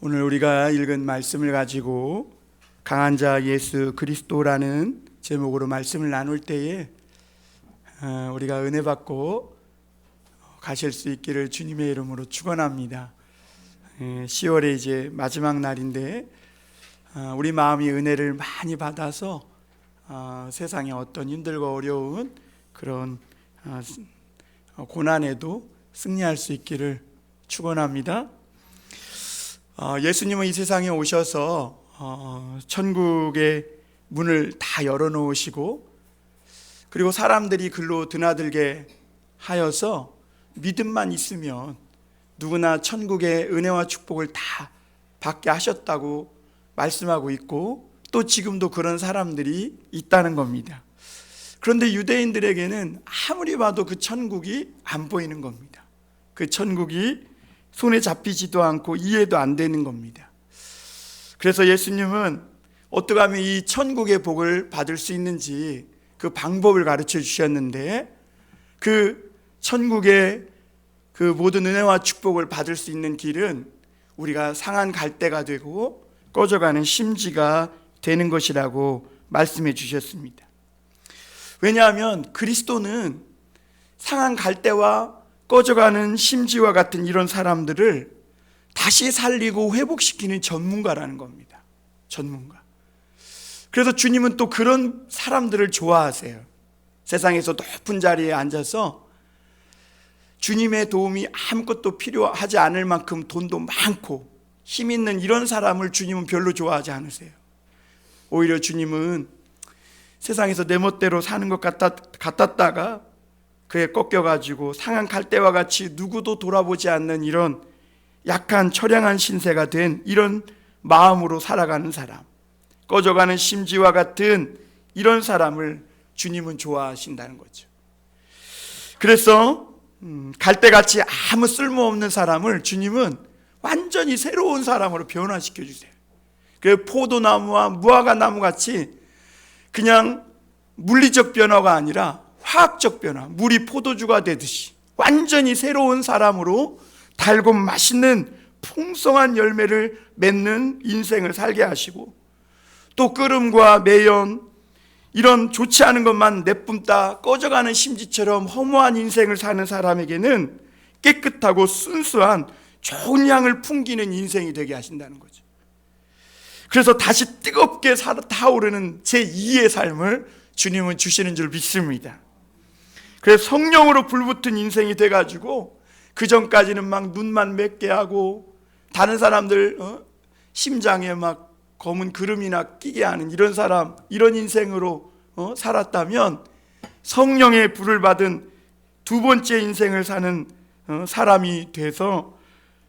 오늘 우리가 읽은 말씀을 가지고 강한 자 예수 그리스도라는 제목으로 말씀을 나눌 때에 우리가 은혜 받고 가실 수 있기를 주님의 이름으로 축원합니다. 10월에 이제 마지막 날인데 우리 마음이 은혜를 많이 받아서 세상의 어떤 힘들고 어려운 그런 고난에도 승리할 수 있기를 축원합니다. 예수님은 이 세상에 오셔서 천국의 문을 다 열어놓으시고 그리고 사람들이 글로 드나들게 하여서 믿음만 있으면 누구나 천국의 은혜와 축복을 다 받게 하셨다고 말씀하고 있고 또 지금도 그런 사람들이 있다는 겁니다. 그런데 유대인들에게는 아무리 봐도 그 천국이 안 보이는 겁니다. 그 천국이 손에 잡히지도 않고 이해도 안 되는 겁니다. 그래서 예수님은 어떻게 하면 이 천국의 복을 받을 수 있는지 그 방법을 가르쳐 주셨는데, 그 천국의 그 모든 은혜와 축복을 받을 수 있는 길은 우리가 상한 갈대가 되고 꺼져가는 심지가 되는 것이라고 말씀해 주셨습니다. 왜냐하면 그리스도는 상한 갈대와 꺼져가는 심지와 같은 이런 사람들을 다시 살리고 회복시키는 전문가라는 겁니다. 전문가. 그래서 주님은 또 그런 사람들을 좋아하세요. 세상에서 높은 자리에 앉아서 주님의 도움이 아무것도 필요하지 않을 만큼 돈도 많고 힘 있는 이런 사람을 주님은 별로 좋아하지 않으세요. 오히려 주님은 세상에서 내 멋대로 사는 것 같았다가 그에 꺾여가지고 상한 갈대와 같이 누구도 돌아보지 않는 이런 약한 처량한 신세가 된 이런 마음으로 살아가는 사람, 꺼져가는 심지와 같은 이런 사람을 주님은 좋아하신다는 거죠. 그래서 갈대같이 아무 쓸모없는 사람을 주님은 완전히 새로운 사람으로 변화시켜 주세요. 그 포도나무와 무화과 나무같이 그냥 물리적 변화가 아니라 화학적 변화, 물이 포도주가 되듯이 완전히 새로운 사람으로 달고 맛있는 풍성한 열매를 맺는 인생을 살게 하시고, 또 끓음과 매연 이런 좋지 않은 것만 내뿜다 꺼져가는 심지처럼 허무한 인생을 사는 사람에게는 깨끗하고 순수한 좋은 향을 풍기는 인생이 되게 하신다는 거죠. 그래서 다시 뜨겁게 타오르는 제2의 삶을 주님은 주시는 줄 믿습니다. 그래서 성령으로 불붙은 인생이 돼가지고 그 전까지는 막 눈만 맺게 하고 다른 사람들 심장에 막 검은 그름이나 끼게 하는 이런 사람, 이런 인생으로 살았다면 성령의 불을 받은 두 번째 인생을 사는 사람이 돼서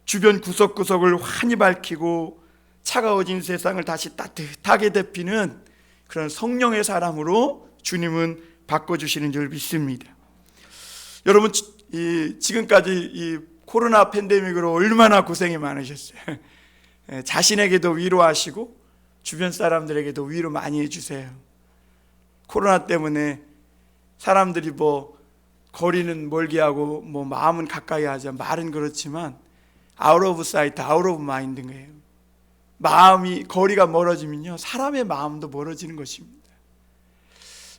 주변 구석구석을 환히 밝히고 차가워진 세상을 다시 따뜻하게 데피는 그런 성령의 사람으로 주님은 바꿔주시는 줄 믿습니다. 여러분, 지금까지 이 코로나 팬데믹으로 얼마나 고생이 많으셨어요. 자신에게도 위로하시고 주변 사람들에게도 위로 많이 해주세요. 코로나 때문에 사람들이 뭐 거리는 멀게 하고 뭐 마음은 가까이 하자, 말은 그렇지만 out of sight, out of mind인 거예요. 마음이 거리가 멀어지면요 사람의 마음도 멀어지는 것입니다.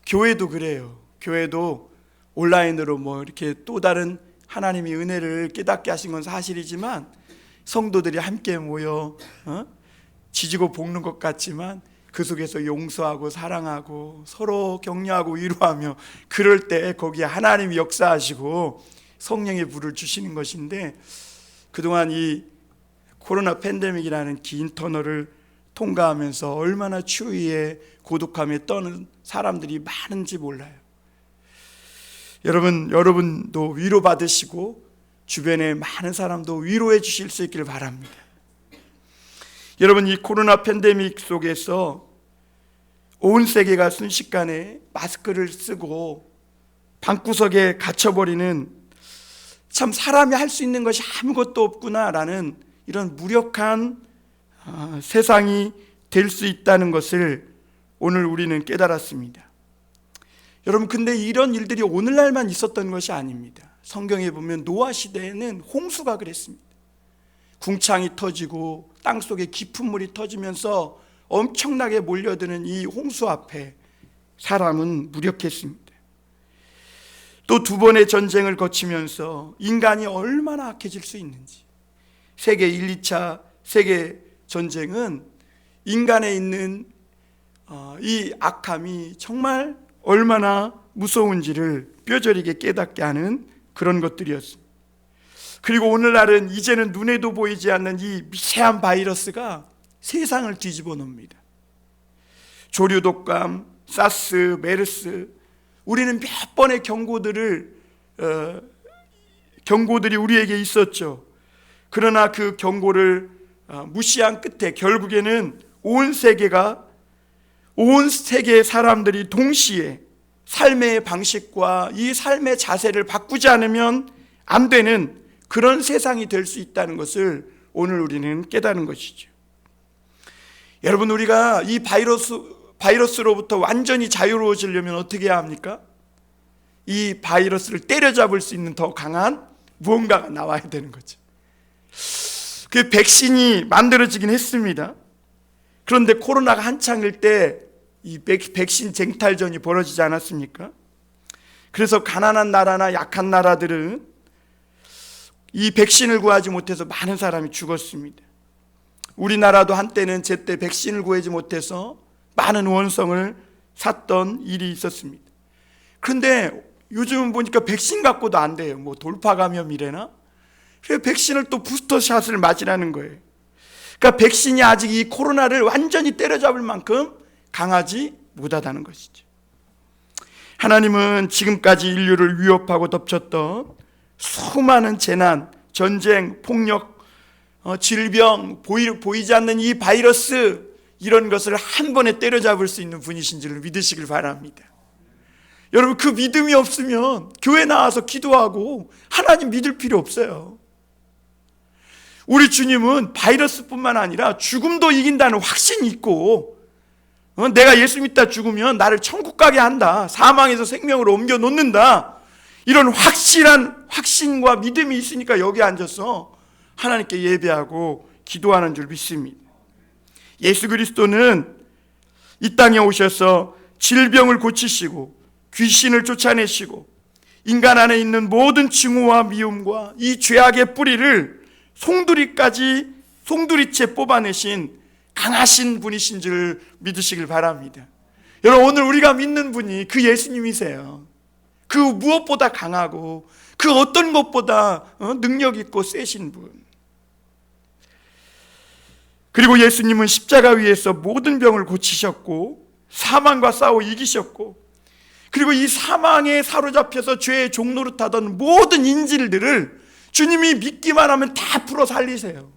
교회도 그래요. 교회도 온라인으로 뭐 이렇게 또 다른 하나님의 은혜를 깨닫게 하신 건 사실이지만 성도들이 함께 모여 지지고 볶는 것 같지만 그 속에서 용서하고 사랑하고 서로 격려하고 위로하며 그럴 때 거기에 하나님이 역사하시고 성령의 불을 주시는 것인데, 그동안 이 코로나 팬데믹이라는 긴 터널을 통과하면서 얼마나 추위에 고독함에 떠는 사람들이 많은지 몰라요. 여러분도 위로받으시고 주변에 많은 사람도 위로해 주실 수 있기를 바랍니다. 여러분, 이 코로나 팬데믹 속에서 온 세계가 순식간에 마스크를 쓰고 방구석에 갇혀버리는, 참 사람이 할 수 있는 것이 아무것도 없구나라는 이런 무력한 세상이 될 수 있다는 것을 오늘 우리는 깨달았습니다. 여러분, 근데 이런 일들이 오늘날만 있었던 것이 아닙니다. 성경에 보면 노아 시대에는 홍수가 그랬습니다. 궁창이 터지고 땅속에 깊은 물이 터지면서 엄청나게 몰려드는 이 홍수 앞에 사람은 무력했습니다. 또 두 번의 전쟁을 거치면서 인간이 얼마나 악해질 수 있는지, 세계 1, 2차 세계 전쟁은 인간에 있는 이 악함이 정말 얼마나 무서운지를 뼈저리게 깨닫게 하는 그런 것들이었습니다. 그리고 오늘날은 이제는 눈에도 보이지 않는 이 미세한 바이러스가 세상을 뒤집어 놓습니다. 조류 독감, 사스, 메르스, 우리는 몇 번의 경고들이 우리에게 있었죠. 그러나 그 경고를 무시한 끝에 결국에는 온 세계의 사람들이 동시에 삶의 방식과 이 삶의 자세를 바꾸지 않으면 안 되는 그런 세상이 될 수 있다는 것을 오늘 우리는 깨닫는 것이죠. 여러분, 우리가 이 바이러스로부터 완전히 자유로워지려면 어떻게 해야 합니까? 이 바이러스를 때려잡을 수 있는 더 강한 무언가가 나와야 되는 거죠. 그 백신이 만들어지긴 했습니다. 그런데 코로나가 한창일 때 이 백신 쟁탈전이 벌어지지 않았습니까? 그래서 가난한 나라나 약한 나라들은 이 백신을 구하지 못해서 많은 사람이 죽었습니다. 우리나라도 한때는 제때 백신을 구하지 못해서 많은 원성을 샀던 일이 있었습니다. 그런데 요즘은 보니까 백신 갖고도 안 돼요. 뭐 돌파 감염이래나? 그래서 백신을 또 부스터샷을 맞으라는 거예요. 그러니까 백신이 아직 이 코로나를 완전히 때려잡을 만큼 강하지 못하다는 것이죠. 하나님은 지금까지 인류를 위협하고 덮쳤던 수많은 재난, 전쟁, 폭력, 질병, 보이지 않는 이 바이러스, 이런 것을 한 번에 때려잡을 수 있는 분이신 줄을 믿으시길 바랍니다. 여러분, 그 믿음이 없으면 교회 나와서 기도하고 하나님 믿을 필요 없어요. 우리 주님은 바이러스뿐만 아니라 죽음도 이긴다는 확신이 있고, 내가 예수 믿다 죽으면 나를 천국 가게 한다, 사망에서 생명으로 옮겨 놓는다, 이런 확실한 확신과 믿음이 있으니까 여기 앉아서 하나님께 예배하고 기도하는 줄 믿습니다. 예수 그리스도는 이 땅에 오셔서 질병을 고치시고 귀신을 쫓아내시고 인간 안에 있는 모든 증오와 미움과 이 죄악의 뿌리를 송두리째 뽑아내신 강하신 분이신 줄 믿으시길 바랍니다. 여러분, 오늘 우리가 믿는 분이 그 예수님이세요. 그 무엇보다 강하고 그 어떤 것보다 능력 있고 세신 분. 그리고 예수님은 십자가 위에서 모든 병을 고치셨고 사망과 싸워 이기셨고, 그리고 이 사망에 사로잡혀서 죄의 종노릇하던 모든 인질들을 주님이 믿기만 하면 다 풀어 살리세요.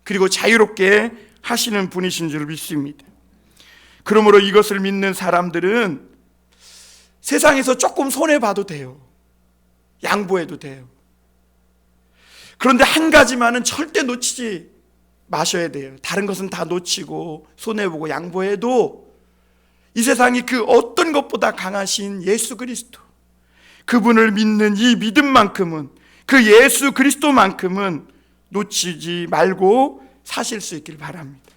그리고 자유롭게 하시는 분이신 줄 믿습니다. 그러므로 이것을 믿는 사람들은 세상에서 조금 손해봐도 돼요. 양보해도 돼요. 그런데 한 가지만은 절대 놓치지 마셔야 돼요. 다른 것은 다 놓치고 손해보고 양보해도 이 세상이 그 어떤 것보다 강하신 예수 그리스도, 그분을 믿는 이 믿음만큼은, 그 예수 그리스도만큼은 놓치지 말고 사실 수 있길 바랍니다.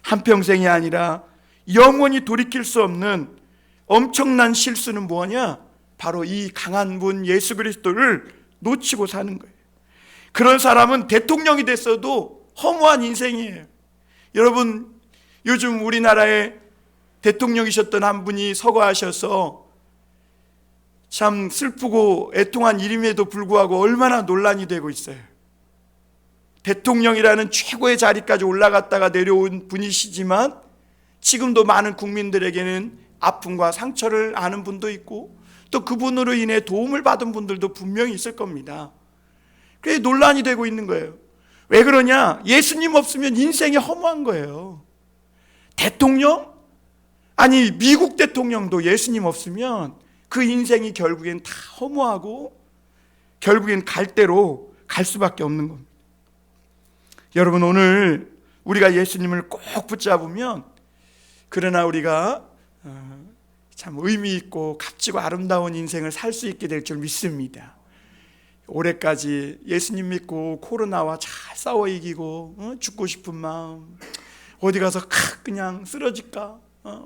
한평생이 아니라 영원히 돌이킬 수 없는 엄청난 실수는 뭐냐? 바로 이 강한 분 예수 그리스도를 놓치고 사는 거예요. 그런 사람은 대통령이 됐어도 허무한 인생이에요. 여러분, 요즘 우리나라에 대통령이셨던 한 분이 서거하셔서 참 슬프고 애통한 일임에도 불구하고 얼마나 논란이 되고 있어요. 대통령이라는 최고의 자리까지 올라갔다가 내려온 분이시지만 지금도 많은 국민들에게는 아픔과 상처를 아는 분도 있고 또 그분으로 인해 도움을 받은 분들도 분명히 있을 겁니다. 그게 논란이 되고 있는 거예요. 왜 그러냐? 예수님 없으면 인생이 허무한 거예요. 대통령? 아니, 미국 대통령도 예수님 없으면 그 인생이 결국엔 다 허무하고 결국엔 갈대로 갈 수밖에 없는 겁니다. 여러분, 오늘 우리가 예수님을 꼭 붙잡으면, 그러나 우리가 참 의미 있고 값지고 아름다운 인생을 살 수 있게 될 줄 믿습니다. 올해까지 예수님 믿고 코로나와 잘 싸워 이기고 죽고 싶은 마음, 어디 가서 그냥 쓰러질까,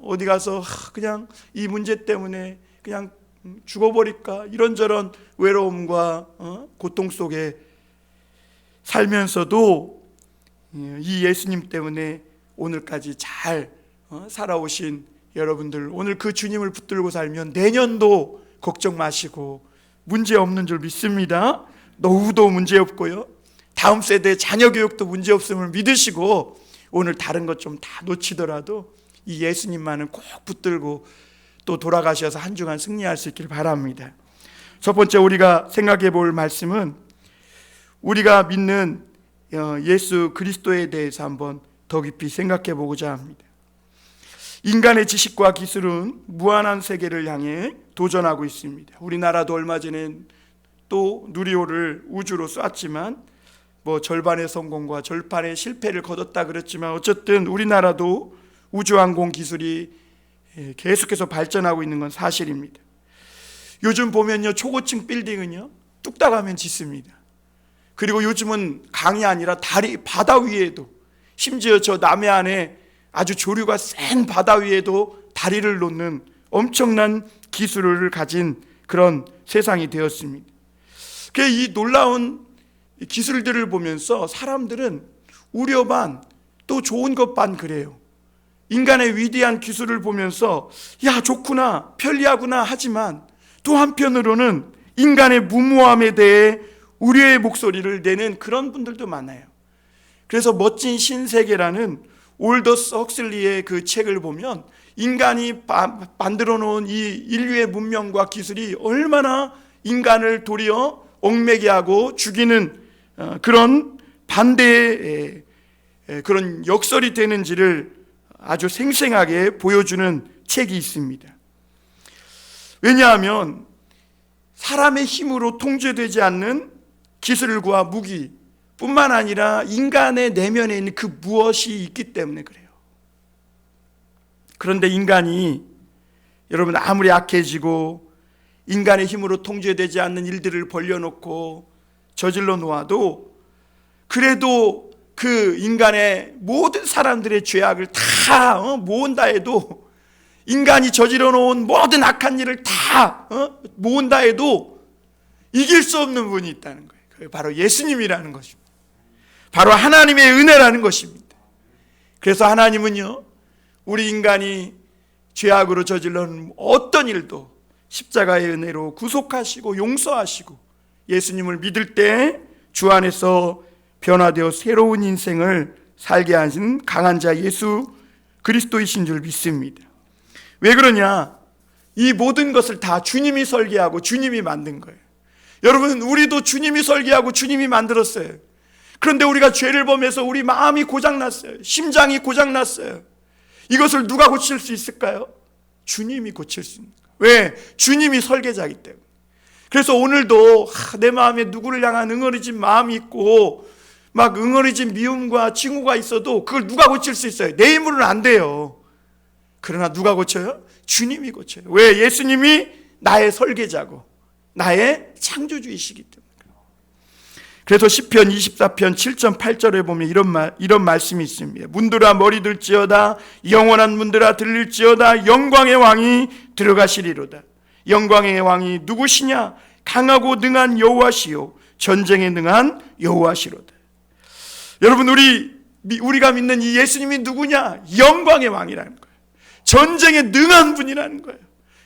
어디 가서 그냥 이 문제 때문에 그냥 죽어버릴까, 이런저런 외로움과 고통 속에 살면서도 이 예수님 때문에 오늘까지 잘 살아오신 여러분들, 오늘 그 주님을 붙들고 살면 내년도 걱정 마시고 문제 없는 줄 믿습니다. 노후도 문제 없고요, 다음 세대 자녀 교육도 문제 없음을 믿으시고, 오늘 다른 것 좀 다 놓치더라도 이 예수님만은 꼭 붙들고 또 돌아가셔서 한 주간 승리할 수 있길 바랍니다. 첫 번째 우리가 생각해 볼 말씀은, 우리가 믿는 예수 그리스도에 대해서 한번 더 깊이 생각해 보고자 합니다. 인간의 지식과 기술은 무한한 세계를 향해 도전하고 있습니다. 우리나라도 얼마 전에 또 누리호를 우주로 쐈지만 절반의 성공과 절반의 실패를 거뒀다 그랬지만, 어쨌든 우리나라도 우주항공 기술이 계속해서 발전하고 있는 건 사실입니다. 요즘 보면요, 초고층 빌딩은요 뚝딱 하면 짓습니다. 그리고 요즘은 강이 아니라 다리, 바다 위에도, 심지어 저 남해안에 아주 조류가 센 바다 위에도 다리를 놓는 엄청난 기술을 가진 그런 세상이 되었습니다. 이 놀라운 기술들을 보면서 사람들은 우려 반, 또 좋은 것 반 그래요. 인간의 위대한 기술을 보면서 야, 좋구나, 편리하구나 하지만, 또 한편으로는 인간의 무모함에 대해 우려의 목소리를 내는 그런 분들도 많아요. 그래서 멋진 신세계라는 올더스 헉슬리의 그 책을 보면, 인간이 만들어 놓은 이 인류의 문명과 기술이 얼마나 인간을 도리어 얽매게 하고 죽이는 그런 반대의 그런 역설이 되는지를 아주 생생하게 보여주는 책이 있습니다. 왜냐하면 사람의 힘으로 통제되지 않는 기술과 무기 뿐만 아니라 인간의 내면에 있는 그 무엇이 있기 때문에 그래요. 그런데 인간이, 여러분, 아무리 악해지고 인간의 힘으로 통제되지 않는 일들을 벌려놓고 저질러 놓아도, 그래도 그 인간의 모든 사람들의 죄악을 다 모은다 해도, 인간이 저질러 놓은 모든 악한 일을 다 모은다 해도 이길 수 없는 분이 있다는 거예요. 그게 바로 예수님이라는 것입니다. 바로 하나님의 은혜라는 것입니다. 그래서 하나님은요, 우리 인간이 죄악으로 저질러는 어떤 일도 십자가의 은혜로 구속하시고 용서하시고, 예수님을 믿을 때 주 안에서 변화되어 새로운 인생을 살게 하신 강한 자 예수 그리스도이신 줄 믿습니다. 왜 그러냐? 이 모든 것을 다 주님이 설계하고 주님이 만든 거예요. 여러분, 우리도 주님이 설계하고 주님이 만들었어요. 그런데 우리가 죄를 범해서 우리 마음이 고장났어요. 심장이 고장났어요. 이것을 누가 고칠 수 있을까요? 주님이 고칠 수 있는 거예요. 왜? 주님이 설계자이기 때문에. 그래서 오늘도 내 마음에 누구를 향한 응어리진 마음이 있고 막 응어리진 미움과 징후가 있어도 그걸 누가 고칠 수 있어요? 내 힘으로는 안 돼요. 그러나 누가 고쳐요? 주님이 고쳐요. 왜? 예수님이 나의 설계자고 나의 창조주이시기 때문에. 그래서 시편 24편 7절 8절에 보면 이런 말씀이 있습니다. 문들아 머리 들지어다, 영원한 문들아 들릴지어다, 영광의 왕이 들어가시리로다. 영광의 왕이 누구시냐? 강하고 능한 여호와시요 전쟁에 능한 여호와시로다. 여러분, 우리가 믿는 이 예수님이 누구냐? 영광의 왕이라는 거예요. 전쟁에 능한 분이라는 거예요.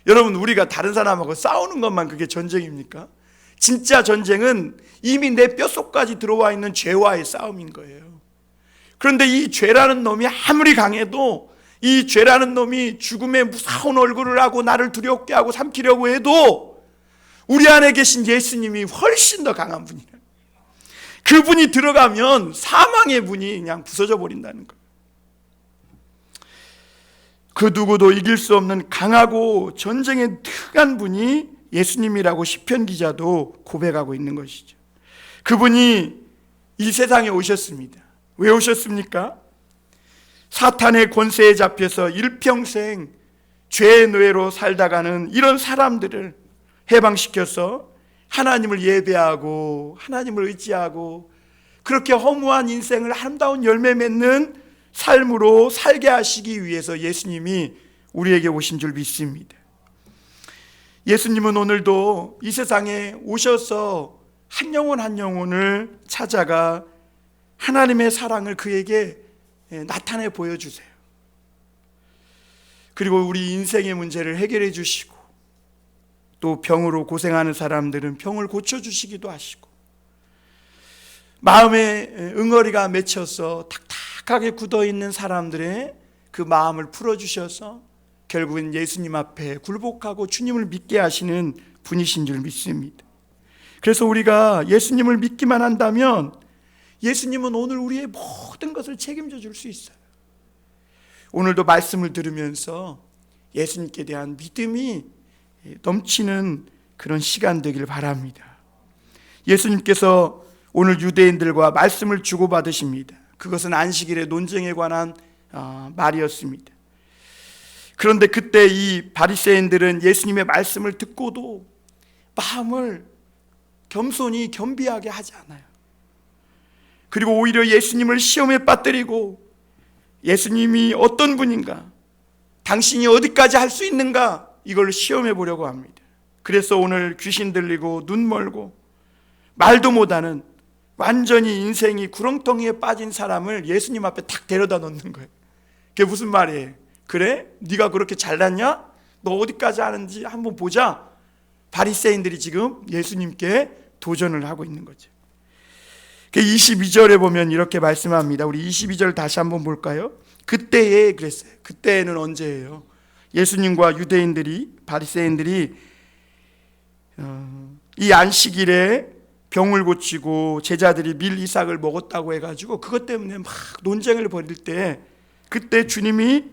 여러분, 우리가 다른 사람하고 싸우는 것만 그게 전쟁입니까? 진짜 전쟁은 이미 내 뼛속까지 들어와 있는 죄와의 싸움인 거예요. 그런데 이 죄라는 놈이 아무리 강해도, 이 죄라는 놈이 죽음의 무서운 얼굴을 하고 나를 두렵게 하고 삼키려고 해도 우리 안에 계신 예수님이 훨씬 더 강한 분이에요. 그분이 들어가면 사망의 문이 그냥 부서져 버린다는 거예요. 그 누구도 이길 수 없는 강하고 전쟁에 능한 분이 예수님이라고 시편 기자도 고백하고 있는 것이죠. 그분이 이 세상에 오셨습니다. 왜 오셨습니까? 사탄의 권세에 잡혀서 일평생 죄의 노예로 살다가는 이런 사람들을 해방시켜서 하나님을 예배하고 하나님을 의지하고 그렇게 허무한 인생을 아름다운 열매 맺는 삶으로 살게 하시기 위해서 예수님이 우리에게 오신 줄 믿습니다. 예수님은 오늘도 이 세상에 오셔서 한 영혼 한 영혼을 찾아가 하나님의 사랑을 그에게 나타내 보여주세요. 그리고 우리 인생의 문제를 해결해 주시고 또 병으로 고생하는 사람들은 병을 고쳐주시기도 하시고 마음에 응어리가 맺혀서 탁탁하게 굳어있는 사람들의 그 마음을 풀어주셔서 결국은 예수님 앞에 굴복하고 주님을 믿게 하시는 분이신 줄 믿습니다. 그래서 우리가 예수님을 믿기만 한다면 예수님은 오늘 우리의 모든 것을 책임져 줄 수 있어요. 오늘도 말씀을 들으면서 예수님께 대한 믿음이 넘치는 그런 시간 되길 바랍니다. 예수님께서 오늘 유대인들과 말씀을 주고받으십니다. 그것은 안식일의 논쟁에 관한 말이었습니다. 그런데 그때 이 바리새인들은 예수님의 말씀을 듣고도 마음을 겸손히 겸비하게 하지 않아요. 그리고 오히려 예수님을 시험에 빠뜨리고 예수님이 어떤 분인가, 당신이 어디까지 할 수 있는가, 이걸 시험해 보려고 합니다. 그래서 오늘 귀신 들리고 눈 멀고 말도 못하는 완전히 인생이 구렁텅이에 빠진 사람을 예수님 앞에 탁 데려다 놓는 거예요. 그게 무슨 말이에요? 그래? 네가 그렇게 잘났냐? 너 어디까지 하는지 한번 보자. 바리새인들이 지금 예수님께 도전을 하고 있는 거죠. 22절에 보면 이렇게 말씀합니다. 우리 22절 다시 한번 볼까요? 그때에 그랬어요. 그때는 언제예요? 예수님과 유대인들이, 바리새인들이 이 안식일에 병을 고치고 제자들이 밀 이삭을 먹었다고 해가지고 그것 때문에 막 논쟁을 벌일 때, 그때 주님이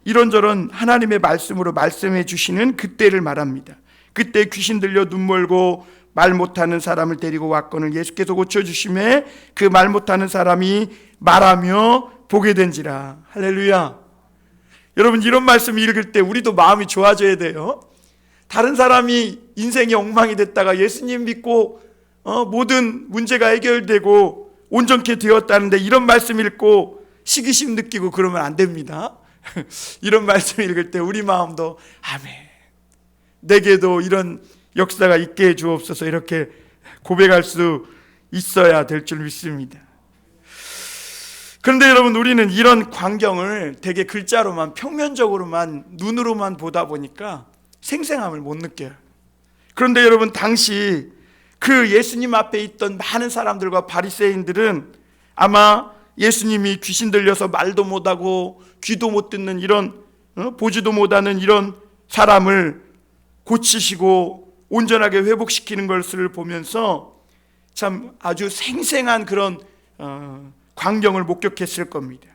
이런저런 하나님의 말씀으로 말씀해 주시는 그때를 말합니다. 그때 귀신 들려 눈 멀고 말 못하는 사람을 데리고 왔거늘 예수께서 고쳐주심에 그 말 못하는 사람이 말하며 보게 된지라. 할렐루야. 여러분, 이런 말씀 읽을 때 우리도 마음이 좋아져야 돼요. 다른 사람이 인생이 엉망이 됐다가 예수님 믿고 모든 문제가 해결되고 온전케 되었다는데 이런 말씀 읽고 시기심 느끼고 그러면 안 됩니다. 이런 말씀 읽을 때 우리 마음도 아멘, 내게도 이런 역사가 있게 해 주옵소서, 이렇게 고백할 수 있어야 될 줄 믿습니다. 그런데 여러분, 우리는 이런 광경을 되게 글자로만, 평면적으로만, 눈으로만 보다 보니까 생생함을 못 느껴요. 그런데 여러분, 당시 그 예수님 앞에 있던 많은 사람들과 바리새인들은 아마 예수님이 귀신 들려서 말도 못하고 귀도 못 듣는 이런 보지도 못하는 이런 사람을 고치시고 온전하게 회복시키는 것을 보면서 참 아주 생생한 그런 광경을 목격했을 겁니다.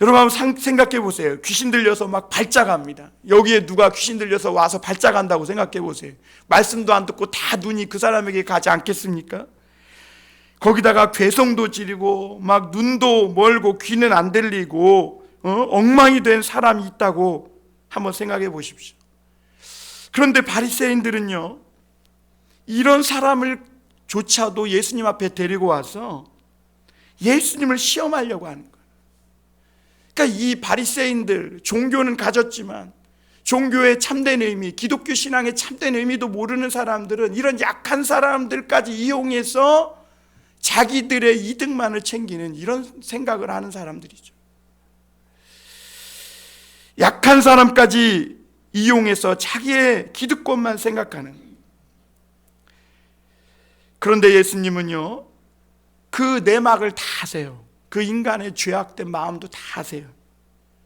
여러분, 한번 생각해 보세요. 귀신 들려서 막 발작합니다. 여기에 누가 귀신 들려서 와서 발작한다고 생각해 보세요. 말씀도 안 듣고 다 눈이 그 사람에게 가지 않겠습니까? 거기다가 괴성도 지르고 막 눈도 멀고 귀는 안 들리고 엉망이 된 사람이 있다고 한번 생각해 보십시오. 그런데 바리새인들은요, 이런 사람을 조차도 예수님 앞에 데리고 와서 예수님을 시험하려고 하는 거예요. 그러니까 이 바리새인들, 종교는 가졌지만 종교의 참된 의미, 기독교 신앙의 참된 의미도 모르는 사람들은 이런 약한 사람들까지 이용해서 자기들의 이득만을 챙기는 이런 생각을 하는 사람들이죠. 약한 사람까지 이용해서 자기의 기득권만 생각하는. 그런데 예수님은요, 그 내막을 다 아세요. 그 인간의 죄악된 마음도 다 아세요.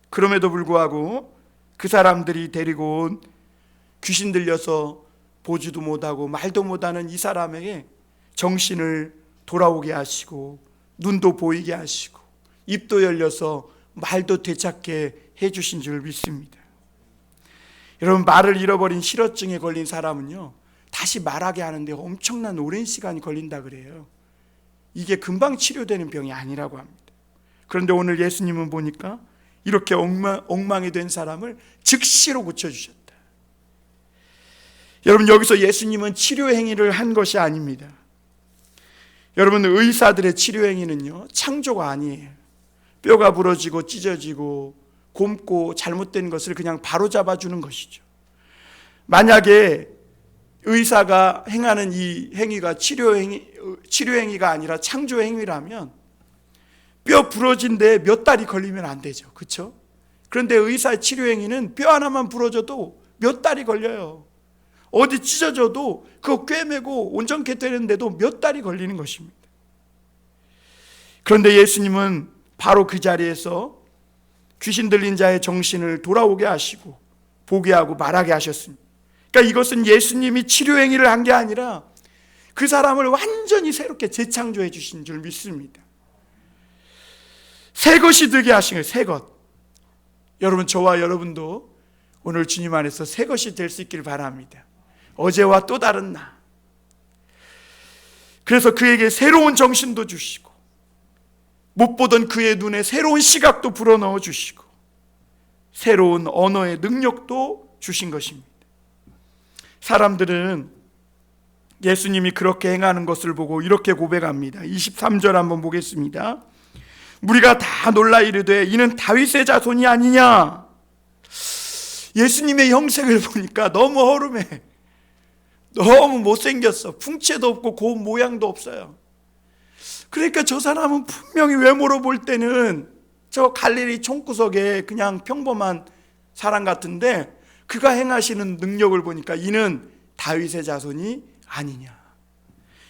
그럼에도 불구하고 그 사람들이 데리고 온 귀신 들려서 보지도 못하고 말도 못하는 이 사람에게 정신을 돌아오게 하시고 눈도 보이게 하시고 입도 열려서 말도 되찾게 해주신 줄 믿습니다. 여러분, 말을 잃어버린 실어증에 걸린 사람은요, 다시 말하게 하는데 엄청난 오랜 시간이 걸린다 그래요. 이게 금방 치료되는 병이 아니라고 합니다. 그런데 오늘 예수님은 보니까 이렇게 엉망이 된 사람을 즉시로 고쳐주셨다. 여러분, 여기서 예수님은 치료 행위를 한 것이 아닙니다. 여러분, 의사들의 치료 행위는요, 창조가 아니에요. 뼈가 부러지고 찢어지고 곪고 잘못된 것을 그냥 바로잡아 주는 것이죠. 만약에 의사가 행하는 이 행위가 치료 행위가 아니라 창조 행위라면 뼈 부러진 데 몇 달이 걸리면 안 되죠. 그렇죠? 그런데 의사의 치료 행위는 뼈 하나만 부러져도 몇 달이 걸려요. 어디 찢어져도 그거 꿰매고 온전케 되는데도 몇 달이 걸리는 것입니다. 그런데 예수님은 바로 그 자리에서 귀신 들린 자의 정신을 돌아오게 하시고 보게 하고 말하게 하셨습니다. 그러니까 이것은 예수님이 치료 행위를 한 게 아니라 그 사람을 완전히 새롭게 재창조해 주신 줄 믿습니다. 새 것이 되게 하신 거예요. 새 것. 여러분, 저와 여러분도 오늘 주님 안에서 새 것이 될 수 있길 바랍니다. 어제와 또 다른 나. 그래서 그에게 새로운 정신도 주시고 못 보던 그의 눈에 새로운 시각도 불어넣어 주시고 새로운 언어의 능력도 주신 것입니다. 사람들은 예수님이 그렇게 행하는 것을 보고 이렇게 고백합니다. 23절 한번 보겠습니다. 무리가 다 놀라 이르되 이는 다윗의 자손이 아니냐. 예수님의 형색을 보니까 너무 허름해. 너무 못생겼어. 풍채도 없고 고운 모양도 없어요. 그러니까 저 사람은 분명히 외모로 볼 때는 저 갈릴리 총구석에 그냥 평범한 사람 같은데 그가 행하시는 능력을 보니까 이는 다윗의 자손이 아니냐.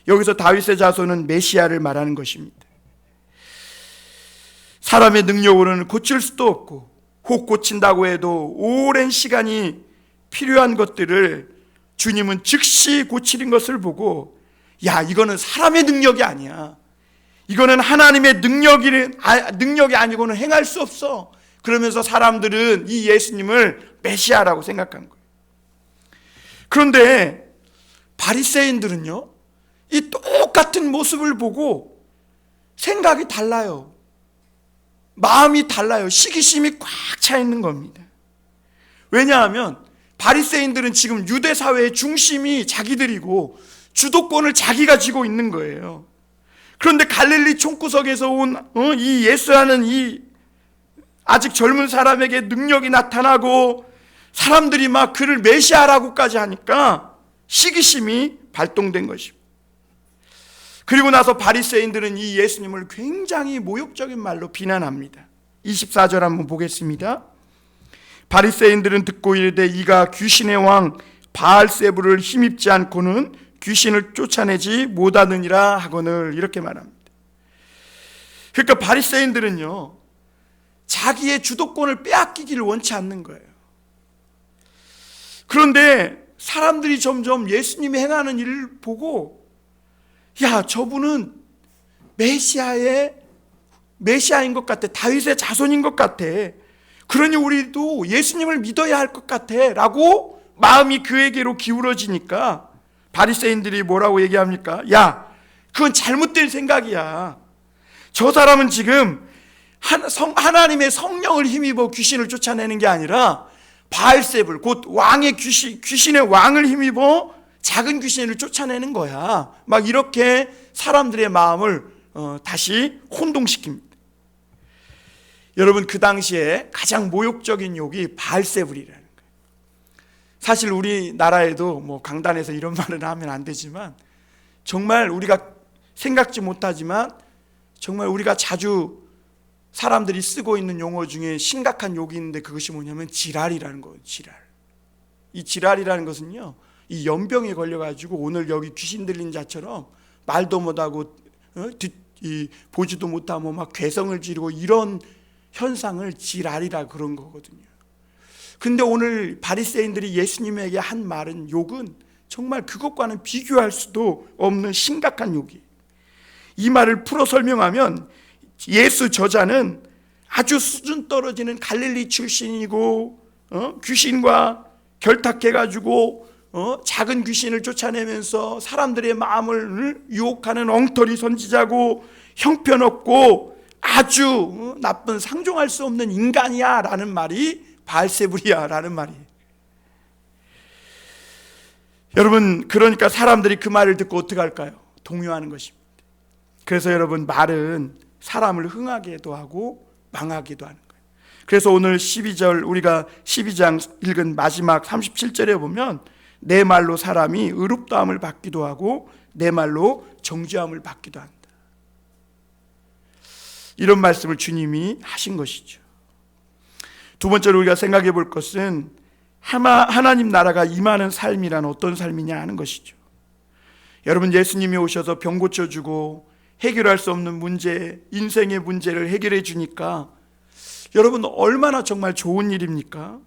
여기서 다윗의 자손은 메시아를 말하는 것입니다. 사람의 능력으로는 고칠 수도 없고 혹 고친다고 해도 오랜 시간이 필요한 것들을 주님은 즉시 고치는 것을 보고 야, 이거는 사람의 능력이 아니야. 이거는 하나님의 능력이 아니고는 행할 수 없어. 그러면서 사람들은 이 예수님을 메시아라고 생각한 거예요. 그런데 바리새인들은요, 이 똑같은 모습을 보고 생각이 달라요. 마음이 달라요. 시기심이 꽉 차 있는 겁니다. 왜냐하면 바리새인들은 지금 유대 사회의 중심이 자기들이고 주도권을 자기가 쥐고 있는 거예요. 그런데 갈릴리 총구석에서 온 이 예수라는 이 아직 젊은 사람에게 능력이 나타나고 사람들이 막 그를 메시아라고까지 하니까 시기심이 발동된 것입니다. 그리고 나서 바리새인들은 이 예수님을 굉장히 모욕적인 말로 비난합니다. 24절 한번 보겠습니다. 바리새인들은 듣고 이르되 이가 귀신의 왕 바알세불을 힘입지 않고는 귀신을 쫓아내지 못하느니라 하거늘, 이렇게 말합니다. 그러니까 바리새인들은요, 자기의 주도권을 빼앗기기를 원치 않는 거예요. 그런데 사람들이 점점 예수님이 행하는 일을 보고 야, 저분은 메시아인 것 같아. 다윗의 자손인 것 같아. 그러니 우리도 예수님을 믿어야 할 것 같아 라고 마음이 그에게로 기울어지니까 바리새인들이 뭐라고 얘기합니까? 야, 그건 잘못된 생각이야. 저 사람은 지금 하나님의 성령을 힘입어 귀신을 쫓아내는 게 아니라 바알세불, 곧 왕의 귀신의 왕을 힘입어 작은 귀신을 쫓아내는 거야. 막 이렇게 사람들의 마음을 다시 혼동시킵니다. 여러분, 그 당시에 가장 모욕적인 욕이 바알세불이라는 거예요. 사실 우리나라에도 뭐 강단에서 이런 말을 하면 안 되지만 정말 우리가 생각지 못하지만 정말 우리가 자주 사람들이 쓰고 있는 용어 중에 심각한 욕이 있는데 그것이 뭐냐면 지랄이라는 거예요. 지랄. 이 지랄이라는 것은요, 이 연병에 걸려가지고 오늘 여기 귀신 들린 자처럼 말도 못하고 보지도 못하고 막 괴성을 지르고 이런 현상을 지랄이라 그런 거거든요. 근데 오늘 바리새인들이 예수님에게 한 말은, 욕은 정말 그것과는 비교할 수도 없는 심각한 욕이에요. 이 말을 풀어 설명하면 예수 저자는 아주 수준 떨어지는 갈릴리 출신이고 귀신과 결탁해가지고 작은 귀신을 쫓아내면서 사람들의 마음을 유혹하는 엉터리 선지자고 형편없고 아주 나쁜 상종할 수 없는 인간이야 라는 말이 바알세불이야 라는 말이에요. 여러분, 그러니까 사람들이 그 말을 듣고 어떻게 할까요? 동요하는 것입니다. 그래서 여러분, 말은 사람을 흥하게도 하고 망하기도 하는 거예요. 그래서 오늘 12절, 우리가 12장 읽은 마지막 37절에 보면 내 말로 사람이 의롭다함을 받기도 하고 내 말로 정죄함을 받기도 한다. 이런 말씀을 주님이 하신 것이죠. 두 번째로 우리가 생각해 볼 것은 하나님 나라가 임하는 삶이란 어떤 삶이냐 하는 것이죠. 여러분, 예수님이 오셔서 병 고쳐주고 해결할 수 없는 문제, 인생의 문제를 해결해 주니까 여러분, 얼마나 정말 좋은 일입니까?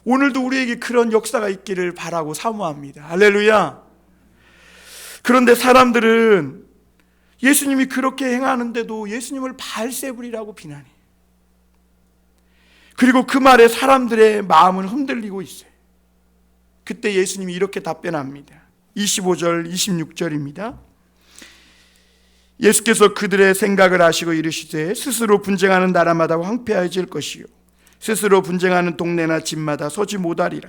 오늘도 우리에게 그런 역사가 있기를 바라고 사모합니다. 할렐루야. 그런데 사람들은 예수님이 그렇게 행하는데도 예수님을 바알세불이라고 비난해. 그리고 그 말에 사람들의 마음은 흔들리고 있어요. 그때 예수님이 이렇게 답변합니다. 25절 26절입니다. 예수께서 그들의 생각을 아시고 이르시되 스스로 분쟁하는 나라마다 황폐해질 것이요 스스로 분쟁하는 동네나 집마다 서지 못하리라.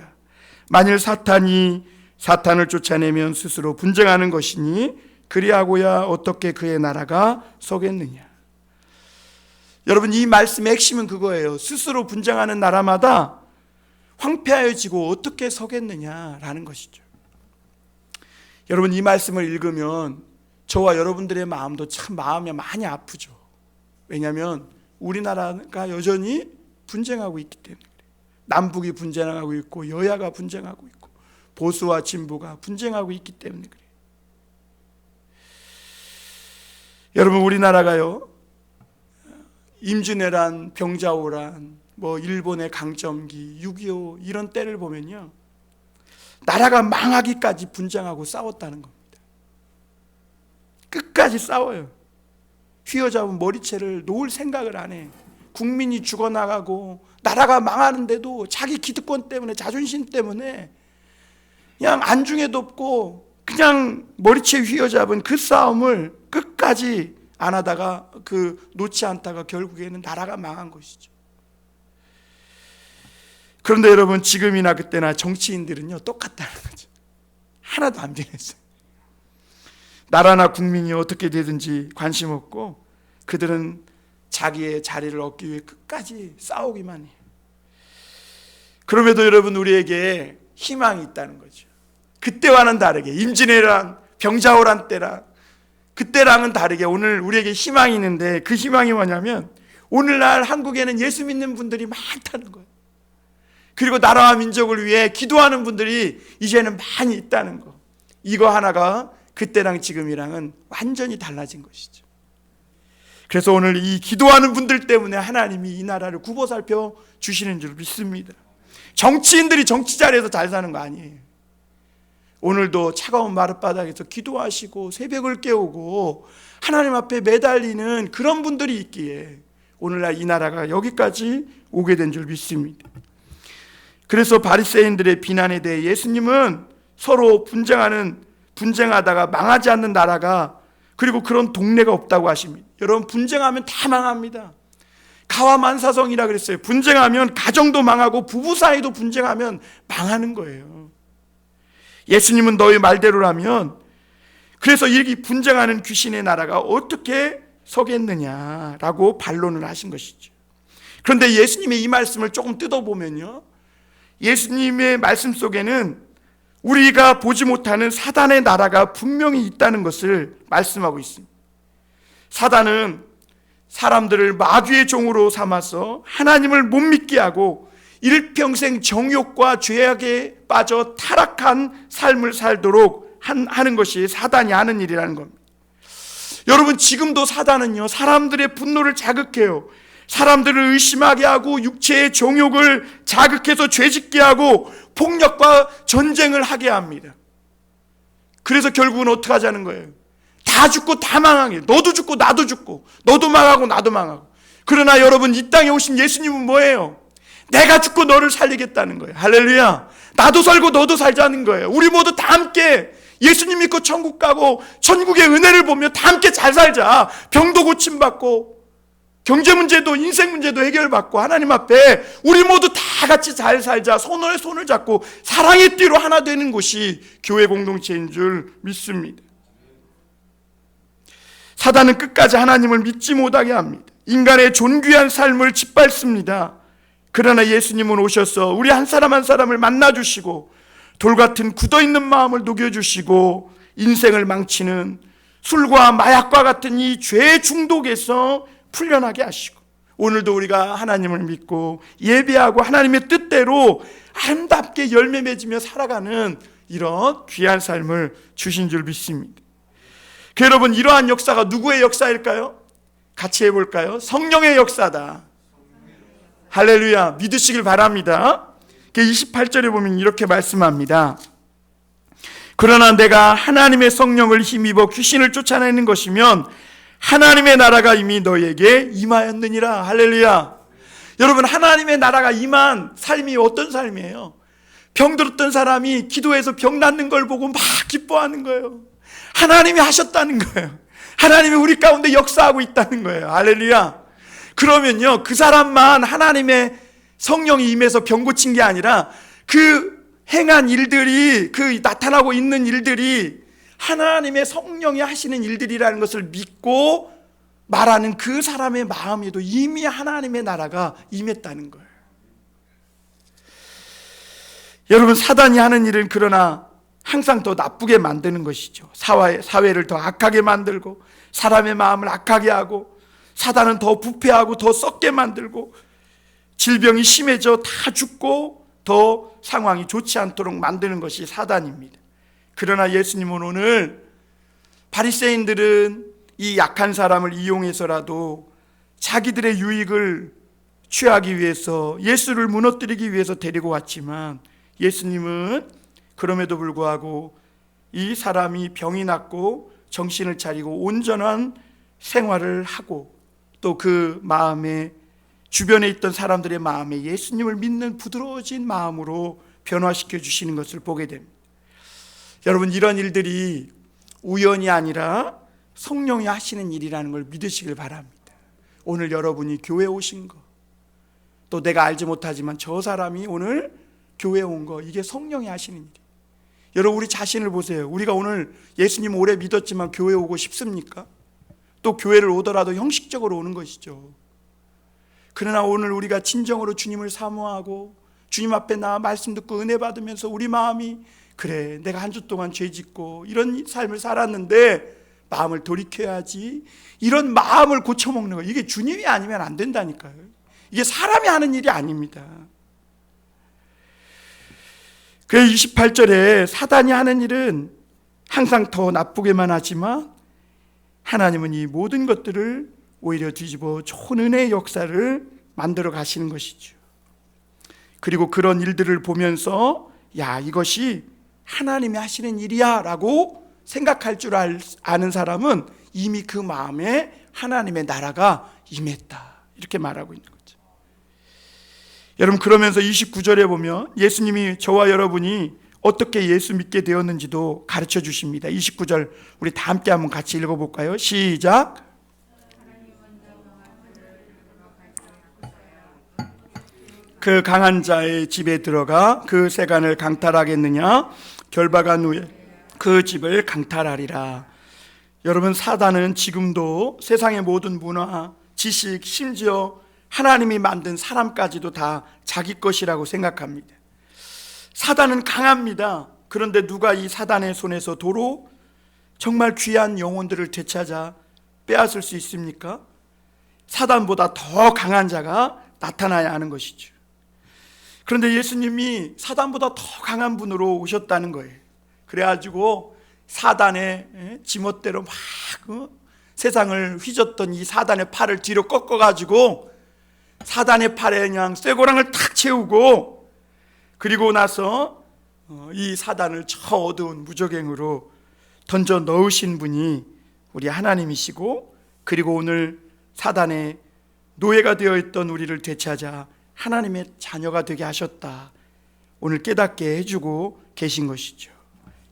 만일 사탄이 사탄을 쫓아내면 스스로 분쟁하는 것이니 그리하고야 어떻게 그의 나라가 서겠느냐. 여러분, 이 말씀의 핵심은 그거예요. 스스로 분쟁하는 나라마다 황폐하여지고 어떻게 서겠느냐라는 것이죠. 여러분, 이 말씀을 읽으면 저와 여러분들의 마음도 참 마음이 많이 아프죠. 왜냐하면 우리나라가 여전히 분쟁하고 있기 때문에 그래요. 남북이 분쟁하고 있고 여야가 분쟁하고 있고 보수와 진보가 분쟁하고 있기 때문에 그래요. 여러분, 우리나라가요, 임진왜란, 병자호란, 일본의 강점기, 6.25 이런 때를 보면요, 나라가 망하기까지 분쟁하고 싸웠다는 겁니다. 끝까지 싸워요. 휘어잡은 머리채를 놓을 생각을 안 해. 국민이 죽어나가고 나라가 망하는데도 자기 기득권 때문에, 자존심 때문에 그냥 안중에도 없고 그냥 머리채 휘어잡은 그 싸움을 끝까지 안 하다가 놓지 않다가 결국에는 나라가 망한 것이죠. 그런데 여러분, 지금이나 그때나 정치인들은요 똑같다는 거죠. 하나도 안 변했어요. 나라나 국민이 어떻게 되든지 관심 없고 그들은 자기의 자리를 얻기 위해 끝까지 싸우기만 해요. 그럼에도 여러분, 우리에게 희망이 있다는 거죠. 그때와는 다르게, 임진왜란, 병자호란 때랑 그때랑은 다르게 오늘 우리에게 희망이 있는데, 그 희망이 뭐냐면 오늘날 한국에는 예수 믿는 분들이 많다는 거예요. 그리고 나라와 민족을 위해 기도하는 분들이 이제는 많이 있다는 거. 이거 하나가 그때랑 지금이랑은 완전히 달라진 것이죠. 그래서 오늘 이 기도하는 분들 때문에 하나님이 이 나라를 굽어 살펴 주시는 줄 믿습니다. 정치인들이 정치 자리에서 잘 사는 거 아니에요. 오늘도 차가운 마룻바닥에서 기도하시고 새벽을 깨우고 하나님 앞에 매달리는 그런 분들이 있기에 오늘날 이 나라가 여기까지 오게 된 줄 믿습니다. 그래서 바리새인들의 비난에 대해 예수님은 서로 분쟁하다가 망하지 않는 나라가, 그리고 그런 동네가 없다고 하십니다. 여러분, 분쟁하면 다 망합니다. 가와만사성이라 그랬어요. 분쟁하면 가정도 망하고 부부 사이도 분쟁하면 망하는 거예요. 예수님은 너희 말대로라면, 그래서 이 분쟁하는 귀신의 나라가 어떻게 서겠느냐라고 반론을 하신 것이죠. 그런데 예수님의 이 말씀을 조금 뜯어보면요, 예수님의 말씀 속에는 우리가 보지 못하는 사단의 나라가 분명히 있다는 것을 말씀하고 있습니다. 사단은 사람들을 마귀의 종으로 삼아서 하나님을 못 믿게 하고 일평생 정욕과 죄악에 빠져 타락한 삶을 살도록 하는 것이 사단이 하는 일이라는 겁니다. 여러분, 지금도 사단은요, 사람들의 분노를 자극해요. 사람들을 의심하게 하고 육체의 정욕을 자극해서 죄짓게 하고 폭력과 전쟁을 하게 합니다. 그래서 결국은 어떻게 하자는 거예요? 다 죽고 다 망하게. 너도 죽고 나도 죽고, 너도 망하고 나도 망하고. 그러나 여러분, 이 땅에 오신 예수님은 뭐예요? 내가 죽고 너를 살리겠다는 거예요. 할렐루야. 나도 살고 너도 살자는 거예요. 우리 모두 다 함께 예수님 믿고 천국 가고 천국의 은혜를 보며 다 함께 잘 살자. 병도 고침받고 경제 문제도 인생 문제도 해결받고 하나님 앞에 우리 모두 다 같이 잘 살자, 손에 손을 잡고 사랑의 띠로 하나 되는 곳이 교회 공동체인 줄 믿습니다. 사단은 끝까지 하나님을 믿지 못하게 합니다. 인간의 존귀한 삶을 짓밟습니다. 그러나 예수님은 오셔서 우리 한 사람 한 사람을 만나주시고 돌같은 굳어있는 마음을 녹여주시고 인생을 망치는 술과 마약과 같은 이 죄 중독에서 풀려나게 하시고 오늘도 우리가 하나님을 믿고 예배하고 하나님의 뜻대로 아름답게 열매 맺으며 살아가는 이런 귀한 삶을 주신 줄 믿습니다. 여러분, 이러한 역사가 누구의 역사일까요? 같이 해볼까요? 성령의 역사다. 할렐루야, 믿으시길 바랍니다. 28절에 보면 이렇게 말씀합니다. 그러나 내가 하나님의 성령을 힘입어 귀신을 쫓아내는 것이면 하나님의 나라가 이미 너에게 임하였느니라. 할렐루야. 여러분, 하나님의 나라가 임한 삶이 어떤 삶이에요? 병들었던 사람이 기도해서 병 낫는 걸 보고 막 기뻐하는 거예요. 하나님이 하셨다는 거예요. 하나님이 우리 가운데 역사하고 있다는 거예요. 할렐루야. 그러면요, 그 사람만 하나님의 성령이 임해서 병 고친 게 아니라 그 행한 일들이, 그 나타나고 있는 일들이 하나님의 성령이 하시는 일들이라는 것을 믿고 말하는 그 사람의 마음에도 이미 하나님의 나라가 임했다는 거예요. 여러분, 사단이 하는 일은 그러나 항상 더 나쁘게 만드는 것이죠. 사회를 더 악하게 만들고 사람의 마음을 악하게 하고 사단은 더 부패하고 더 썩게 만들고 질병이 심해져 다 죽고 더 상황이 좋지 않도록 만드는 것이 사단입니다. 그러나 예수님은 오늘 바리새인들은 이 약한 사람을 이용해서라도 자기들의 유익을 취하기 위해서 예수를 무너뜨리기 위해서 데리고 왔지만 예수님은 그럼에도 불구하고 이 사람이 병이 낫고 정신을 차리고 온전한 생활을 하고 또 그 마음에 주변에 있던 사람들의 마음에 예수님을 믿는 부드러워진 마음으로 변화시켜 주시는 것을 보게 됩니다. 여러분, 이런 일들이 우연이 아니라 성령이 하시는 일이라는 걸 믿으시길 바랍니다. 오늘 여러분이 교회 오신 거, 또 내가 알지 못하지만 저 사람이 오늘 교회 온 거, 이게 성령이 하시는 일이에요. 여러분, 우리 자신을 보세요. 우리가 오늘 예수님 오래 믿었지만 교회 오고 싶습니까? 또 교회를 오더라도 형식적으로 오는 것이죠. 그러나 오늘 우리가 진정으로 주님을 사모하고 주님 앞에 나와 말씀 듣고 은혜 받으면서 우리 마음이 그래, 내가 한 주 동안 죄 짓고 이런 삶을 살았는데 마음을 돌이켜야지, 이런 마음을 고쳐먹는 거예요. 이게 주님이 아니면 안 된다니까요. 이게 사람이 하는 일이 아닙니다. 그래서 28절에 사단이 하는 일은 항상 더 나쁘게만 하지만 하나님은 이 모든 것들을 오히려 뒤집어 좋은 은혜의 역사를 만들어 가시는 것이죠. 그리고 그런 일들을 보면서 야, 이것이 하나님이 하시는 일이야 라고 생각할 줄 아는 사람은 이미 그 마음에 하나님의 나라가 임했다, 이렇게 말하고 있는 거죠. 여러분, 그러면서 29절에 보면 예수님이 저와 여러분이 어떻게 예수 믿게 되었는지도 가르쳐 주십니다. 29절 우리 다 함께 한번 같이 읽어볼까요? 시작. 그 강한 자의 집에 들어가 그 세간을 강탈하겠느냐? 결박한 후에 그 집을 강탈하리라. 여러분, 사단은 지금도 세상의 모든 문화, 지식, 심지어 하나님이 만든 사람까지도 다 자기 것이라고 생각합니다. 사단은 강합니다. 그런데 누가 이 사단의 손에서 도로 정말 귀한 영혼들을 되찾아 빼앗을 수 있습니까? 사단보다 더 강한 자가 나타나야 하는 것이죠. 그런데 예수님이 사단보다 더 강한 분으로 오셨다는 거예요. 그래가지고 사단의 지멋대로 막 세상을 휘젓던 이 사단의 팔을 뒤로 꺾어가지고 사단의 팔에 그냥 쇠고랑을 탁 채우고, 그리고 나서 이 사단을 저 어두운 무저갱으로 던져 넣으신 분이 우리 하나님이시고, 그리고 오늘 사단의 노예가 되어 있던 우리를 되찾아 하나님의 자녀가 되게 하셨다, 오늘 깨닫게 해주고 계신 것이죠.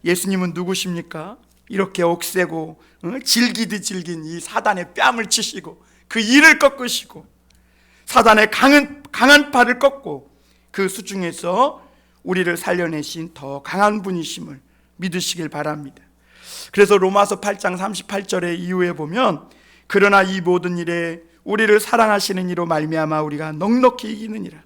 예수님은 누구십니까? 이렇게 억세고 질기듯 질긴 이 사단의 뺨을 치시고 그 일을 꺾으시고 사단의 강한 팔을 꺾고 그 수중에서 우리를 살려내신 더 강한 분이심을 믿으시길 바랍니다. 그래서 로마서 8장 38절의 이후에 보면 그러나 이 모든 일에 우리를 사랑하시는 이로 말미암아 우리가 넉넉히 이기느니라.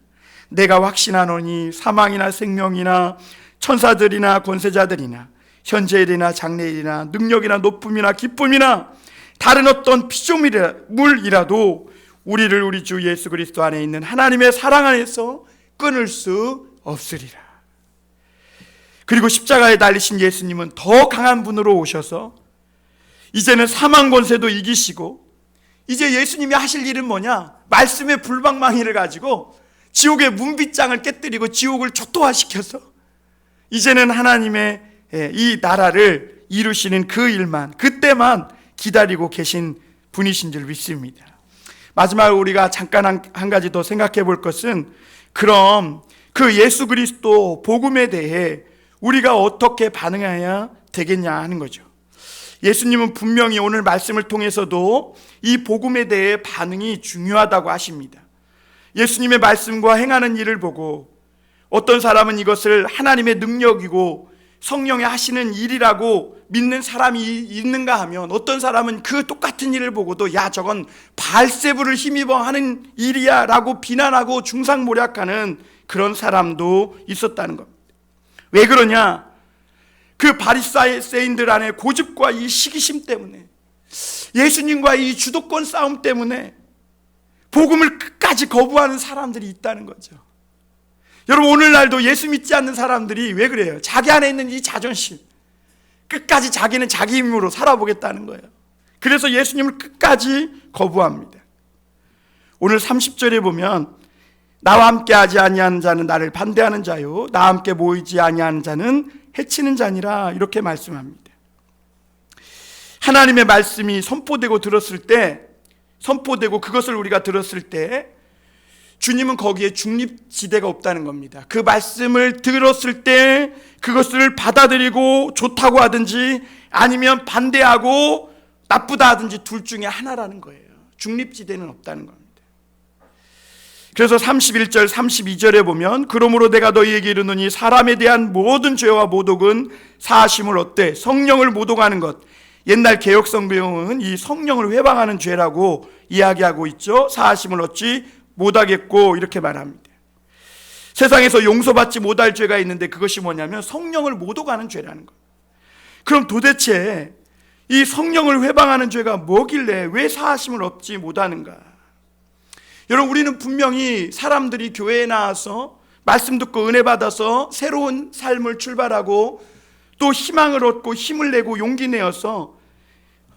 내가 확신하노니 사망이나 생명이나 천사들이나 권세자들이나 현재일이나 장래일이나 능력이나 높음이나 기쁨이나 다른 어떤 피조물이라도 우리를 우리 주 예수 그리스도 안에 있는 하나님의 사랑 안에서 끊을 수 없으리라. 그리고 십자가에 달리신 예수님은 더 강한 분으로 오셔서 이제는 사망 권세도 이기시고, 이제 예수님이 하실 일은 뭐냐? 말씀의 불방망이를 가지고 지옥의 문빗장을 깨뜨리고 지옥을 초토화시켜서 이제는 하나님의 이 나라를 이루시는 그 일만, 그때만 기다리고 계신 분이신 줄 믿습니다. 마지막으로 우리가 잠깐 한 가지 더 생각해 볼 것은, 그럼 그 예수 그리스도 복음에 대해 우리가 어떻게 반응해야 되겠냐 하는 거죠. 예수님은 분명히 오늘 말씀을 통해서도 이 복음에 대해 반응이 중요하다고 하십니다. 예수님의 말씀과 행하는 일을 보고 어떤 사람은 이것을 하나님의 능력이고 성령이 하시는 일이라고 믿는 사람이 있는가 하면, 어떤 사람은 그 똑같은 일을 보고도 야, 저건 바알세불을 힘입어 하는 일이야 라고 비난하고 중상모략하는 그런 사람도 있었다는 겁니다. 왜 그러냐? 그 바리새인들 안에 고집과 이 시기심 때문에, 예수님과 이 주도권 싸움 때문에 복음을 끝까지 거부하는 사람들이 있다는 거죠. 여러분, 오늘날도 예수 믿지 않는 사람들이 왜 그래요? 자기 안에 있는 이 자존심, 끝까지 자기는 자기 힘으로 살아보겠다는 거예요. 그래서 예수님을 끝까지 거부합니다. 오늘 30절에 보면 나와 함께 하지 아니하는 자는 나를 반대하는 자요, 나와 함께 모이지 아니하는 자는 해치는 자니라, 이렇게 말씀합니다. 하나님의 말씀이 선포되고 그것을 우리가 들었을 때 주님은 거기에 중립지대가 없다는 겁니다. 그 말씀을 들었을 때 그것을 받아들이고 좋다고 하든지 아니면 반대하고 나쁘다 하든지 둘 중에 하나라는 거예요. 중립지대는 없다는 겁니다. 그래서 31절 32절에 보면 그러므로 내가 너희에게 이르노니 사람에 대한 모든 죄와 모독은 사하심을 얻되 성령을 모독하는 것, 옛날 개역 성경은 이 성령을 회방하는 죄라고 이야기하고 있죠. 사하심을 얻지 못하겠고 이렇게 말합니다. 세상에서 용서받지 못할 죄가 있는데 그것이 뭐냐면 성령을 모독하는 죄라는 거예요. 그럼 도대체 이 성령을 회방하는 죄가 뭐길래 왜 사하심을 얻지 못하는가? 여러분, 우리는 분명히 사람들이 교회에 나와서 말씀 듣고 은혜 받아서 새로운 삶을 출발하고 또 희망을 얻고 힘을 내고 용기 내어서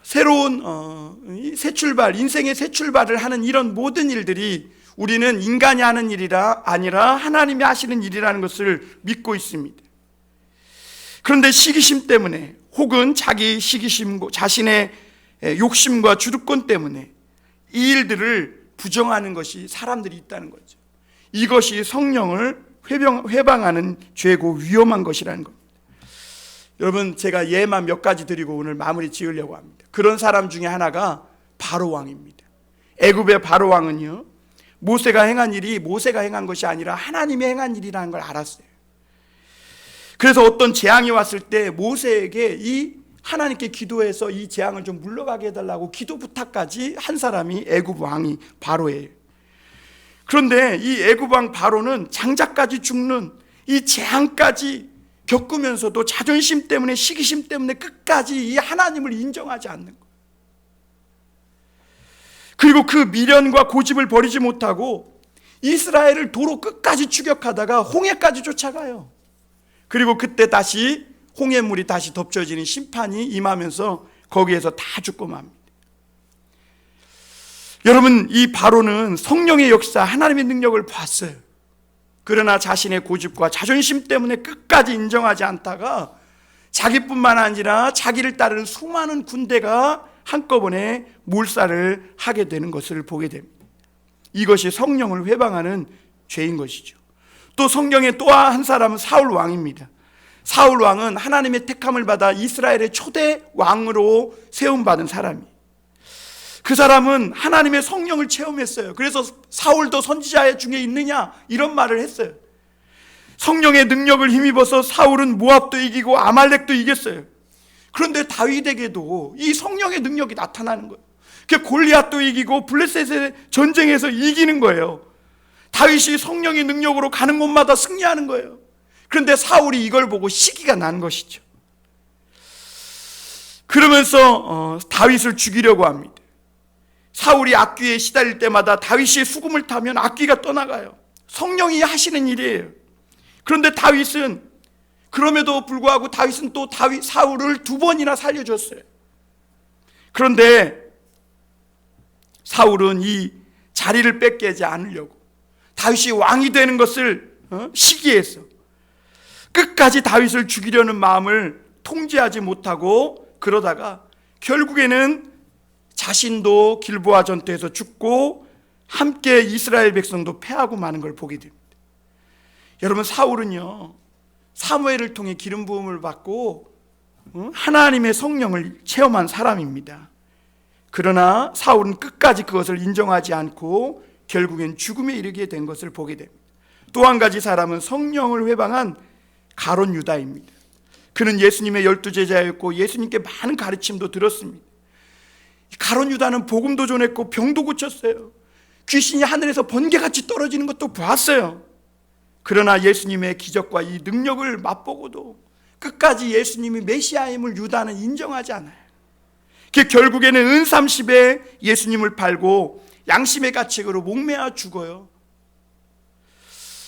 새로운 새 출발, 인생의 새 출발을 하는 이런 모든 일들이 우리는 인간이 하는 일이라 아니라 하나님이 하시는 일이라는 것을 믿고 있습니다. 그런데 시기심 때문에, 혹은 자기 시기심, 자신의 욕심과 주도권 때문에 이 일들을 부정하는 것이 사람들이 있다는 거죠. 이것이 성령을 회방하는 죄고 위험한 것이라는 겁니다. 여러분, 제가 예만 몇 가지 드리고 오늘 마무리 지으려고 합니다. 그런 사람 중에 하나가 바로 왕입니다. 애굽의 바로 왕은요, 모세가 행한 일이 모세가 행한 것이 아니라 하나님이 행한 일이라는 걸 알았어요. 그래서 어떤 재앙이 왔을 때 모세에게 이 하나님께 기도해서 이 재앙을 좀 물러가게 해달라고 기도 부탁까지 한 사람이 애굽 왕이 바로예요. 그런데 이 애굽 왕 바로는 장자까지 죽는 이 재앙까지 겪으면서도 자존심 때문에, 시기심 때문에 끝까지 이 하나님을 인정하지 않는 거예요. 그리고 그 미련과 고집을 버리지 못하고 이스라엘을 도로 끝까지 추격하다가 홍해까지 쫓아가요. 그리고 그때 다시 홍해물이 다시 덮쳐지는 심판이 임하면서 거기에서 다 죽고 맙니다. 여러분, 이 바로는 성령의 역사, 하나님의 능력을 봤어요. 그러나 자신의 고집과 자존심 때문에 끝까지 인정하지 않다가 자기뿐만 아니라 자기를 따르는 수많은 군대가 한꺼번에 몰살을 하게 되는 것을 보게 됩니다. 이것이 성령을 회방하는 죄인 것이죠. 또 성경의 또 한 사람은 사울 왕입니다. 사울 왕은 하나님의 택함을 받아 이스라엘의 초대 왕으로 세움받은 사람이에요. 그 사람은 하나님의 성령을 체험했어요. 그래서 사울도 선지자 중에 있느냐 이런 말을 했어요. 성령의 능력을 힘입어서 사울은 모압도 이기고 아말렉도 이겼어요. 그런데 다윗에게도 이 성령의 능력이 나타나는 거예요. 골리앗도 이기고 블레셋의 전쟁에서 이기는 거예요. 다윗이 성령의 능력으로 가는 곳마다 승리하는 거예요. 그런데 사울이 이걸 보고 시기가 난 것이죠. 그러면서 다윗을 죽이려고 합니다. 사울이 악귀에 시달릴 때마다 다윗이 수금을 타면 악귀가 떠나가요. 성령이 하시는 일이에요. 그런데 다윗은 그럼에도 불구하고 다윗은 또 사울을 2번이나 살려줬어요. 그런데 사울은 이 자리를 뺏기지 않으려고 다윗이 왕이 되는 것을 시기해서 끝까지 다윗을 죽이려는 마음을 통제하지 못하고 그러다가 결국에는 자신도 길보아 전투에서 죽고 함께 이스라엘 백성도 패하고 마는 걸 보게 됩니다. 여러분, 사울은요 사무엘을 통해 기름 부음을 받고 하나님의 성령을 체험한 사람입니다. 그러나 사울은 끝까지 그것을 인정하지 않고 결국엔 죽음에 이르게 된 것을 보게 됩니다. 또 한 가지 사람은 성령을 회방한 가룟 유다입니다. 그는 예수님의 12제자였고 예수님께 많은 가르침도 들었습니다. 가룟 유다는 복음도 전했고 병도 고쳤어요. 귀신이 하늘에서 번개같이 떨어지는 것도 보았어요. 그러나 예수님의 기적과 이 능력을 맛보고도 끝까지 예수님이 메시아임을 유다는 인정하지 않아요. 결국에는 은삼십에 예수님을 팔고 양심의 가책으로 목매어 죽어요.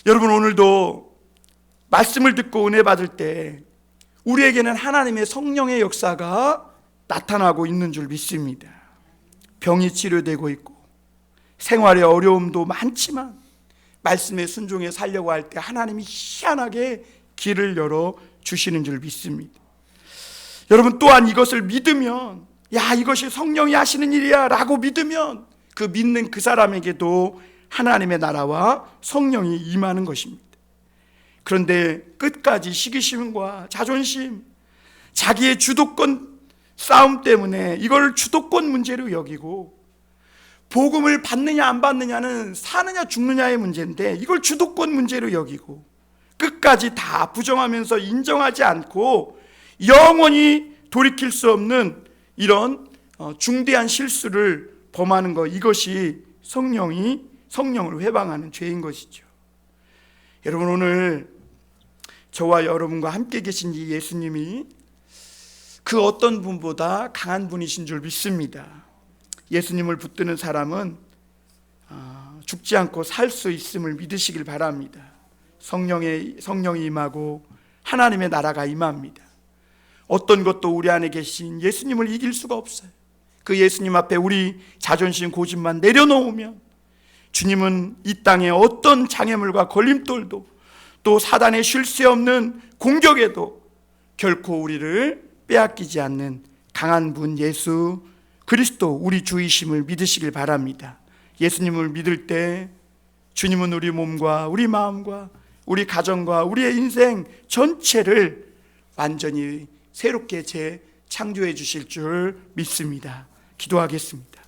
여러분, 오늘도 말씀을 듣고 은혜 받을 때 우리에게는 하나님의 성령의 역사가 나타나고 있는 줄 믿습니다. 병이 치료되고 있고 생활의 어려움도 많지만 말씀에 순종해 살려고 할 때 하나님이 희한하게 길을 열어 주시는 줄 믿습니다. 여러분, 또한 이것을 믿으면 이것이 성령이 하시는 일이야 라고 믿으면 그 믿는 그 사람에게도 하나님의 나라와 성령이 임하는 것입니다. 그런데 끝까지 시기심과 자존심, 자기의 주도권 싸움 때문에 이걸 주도권 문제로 여기고 복음을 받느냐 안 받느냐는 사느냐 죽느냐의 문제인데 이걸 주도권 문제로 여기고 끝까지 다 부정하면서 인정하지 않고 영원히 돌이킬 수 없는 이런 중대한 실수를 범하는 것, 이것이 성령을 회방하는 죄인 것이죠. 여러분, 오늘 저와 여러분과 함께 계신 이 예수님이 그 어떤 분보다 강한 분이신 줄 믿습니다. 예수님을 붙드는 사람은 죽지 않고 살 수 있음을 믿으시길 바랍니다. 성령이 임하고 하나님의 나라가 임합니다. 어떤 것도 우리 안에 계신 예수님을 이길 수가 없어요. 그 예수님 앞에 우리 자존심 고집만 내려놓으면 주님은 이 땅에 어떤 장애물과 걸림돌도 또 사단의 쉴 새 없는 공격에도 결코 우리를 빼앗기지 않는 강한 분 예수 그리스도 우리 주이심을 믿으시길 바랍니다. 예수님을 믿을 때 주님은 우리 몸과 우리 마음과 우리 가정과 우리의 인생 전체를 완전히 새롭게 재창조해 주실 줄 믿습니다. 기도하겠습니다.